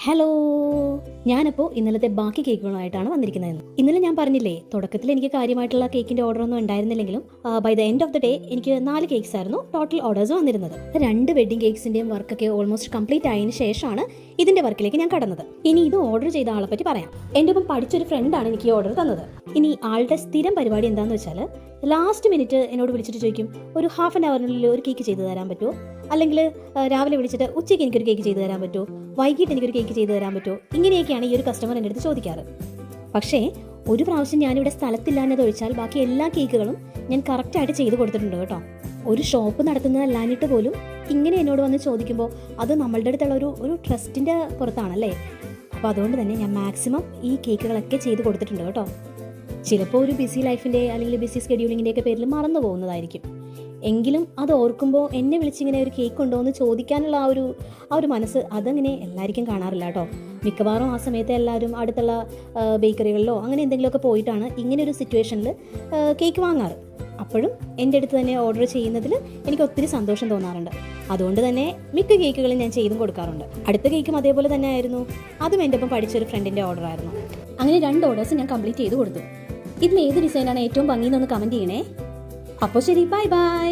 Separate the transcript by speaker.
Speaker 1: Hello, ഞാനപ്പോൾ ഇന്നലത്തെ ബാക്കി കേക്കുകളുമായിട്ടാണ് വന്നിരിക്കുന്നത്. ഇന്നലെ ഞാൻ പറഞ്ഞില്ലേ, തുടക്കത്തിൽ എനിക്ക് കാര്യമായിട്ടുള്ള കേക്കിന്റെ ഓർഡർ ഒന്നും ഉണ്ടായിരുന്നില്ലെങ്കിലും by the end of the day എനിക്ക് 4 കേക്ക്സ് ആയിരുന്നു ടോട്ടൽ ഓർഡേഴ്സ് വന്നിരുന്നത്. 2 വെഡിങ് കേക്സിന്റെയും വർക്കൊക്കെ ഓൾമോസ്റ്റ് കംപ്ലീറ്റ് ആയതിനു ശേഷമാണ് ഇതിന്റെ വർക്കിലേക്ക് ഞാൻ കടന്നത്. ഇനി ഇത് ഓർഡർ ചെയ്ത ആളെ പറ്റി പറയാം. എൻ്റെ ഒപ്പം പഠിച്ചൊരു ഫ്രണ്ടാണ് എനിക്ക് ഈ ഓർഡർ തന്നത്. ഇനി ആളുടെ സ്ഥിരം പരിപാടി എന്താണെന്ന് വെച്ചാൽ, ലാസ്റ്റ് മിനിറ്റ് എന്നോട് വിളിച്ചിട്ട് ചോദിക്കും, ഒരു ഹാഫ് ആൻ അവറിനുള്ളിൽ ഒരു കേക്ക് ചെയ്തു തരാൻ പറ്റുമോ, അല്ലെങ്കിൽ രാവിലെ വിളിച്ചിട്ട് ഉച്ചയ്ക്ക് എനിക്കൊരു കേക്ക് ചെയ്തു തരാൻ പറ്റുമോ, വൈകിട്ട് എനിക്കൊരു കേക്ക് ചെയ്തു തരാൻ പറ്റുമോ. ഇങ്ങനെയൊക്കെയാണ് ഈ ഒരു കസ്റ്റമർ എൻ്റെ അടുത്ത് ചോദിക്കാറ്. പക്ഷേ ഒരു പ്രാവശ്യം ഞാനിവിടെ സ്ഥലത്തില്ലാഞ്ഞത് ഒഴിച്ചാൽ ബാക്കി എല്ലാ കേക്കുകളും ഞാൻ കറക്റ്റായിട്ട് ചെയ്ത് കൊടുത്തിട്ടുണ്ട് കേട്ടോ. ഒരു ഷോപ്പ് നടത്തുന്നതല്ലാഞ്ഞിട്ട് പോലും ഇങ്ങനെ എന്നോട് വന്ന് ചോദിക്കുമ്പോൾ അത് നമ്മളുടെ അടുത്തുള്ള ഒരു ട്രസ്റ്റിൻ്റെ പുറത്താണല്ലേ. അപ്പോൾ അതുകൊണ്ട് തന്നെ ഞാൻ മാക്സിമം ഈ കേക്കുകളൊക്കെ ചെയ്ത് കൊടുത്തിട്ടുണ്ട് കേട്ടോ. ചിലപ്പോൾ ഒരു ബിസി ലൈഫിൻ്റെ അല്ലെങ്കിൽ ബിസി സ്കെഡ്യൂളിങ്ങിൻ്റെയൊക്കെ പേരിൽ മറന്നു പോകുന്നതായിരിക്കും. എങ്കിലും അത് ഓർക്കുമ്പോൾ എന്നെ വിളിച്ചിങ്ങനെ ഒരു കേക്ക് ഉണ്ടോ എന്ന് ചോദിക്കാനുള്ള ആ ഒരു മനസ്സ് അതങ്ങനെ എല്ലാവർക്കും കാണാറില്ല കേട്ടോ. മിക്കവാറും ആ സമയത്ത് എല്ലാവരും അടുത്തുള്ള ബേക്കറികളിലോ അങ്ങനെ എന്തെങ്കിലുമൊക്കെ പോയിട്ടാണ് ഇങ്ങനെ ഒരു സിറ്റുവേഷനിൽ കേക്ക് വാങ്ങാറ്. അപ്പോഴും എൻ്റെ അടുത്ത് തന്നെ ഓർഡർ ചെയ്യുന്നതിൽ എനിക്ക് ഒത്തിരി സന്തോഷം തോന്നാറുണ്ട്. അതുകൊണ്ട് തന്നെ മിക്ക കേക്കുകളും ഞാൻ ചെയ്തും കൊടുക്കാറുണ്ട്. അടുത്ത കേക്കും അതേപോലെ തന്നെ ആയിരുന്നു. അതും എൻ്റെ ഒപ്പം പഠിച്ചൊരു ഫ്രണ്ടിൻ്റെ ഓർഡർ ആയിരുന്നു. അങ്ങനെ 2 ഓർഡേഴ്സ് ഞാൻ കംപ്ലീറ്റ് ചെയ്ത് കൊടുത്തു. ഇതിൽ ഏത് ഡിസൈനാണ് ഏറ്റവും ഭംഗിയെന്നൊന്ന് കമൻറ്റ് ചെയ്യണേ. അപ്പോൾ ശരി, ബൈ ബൈ.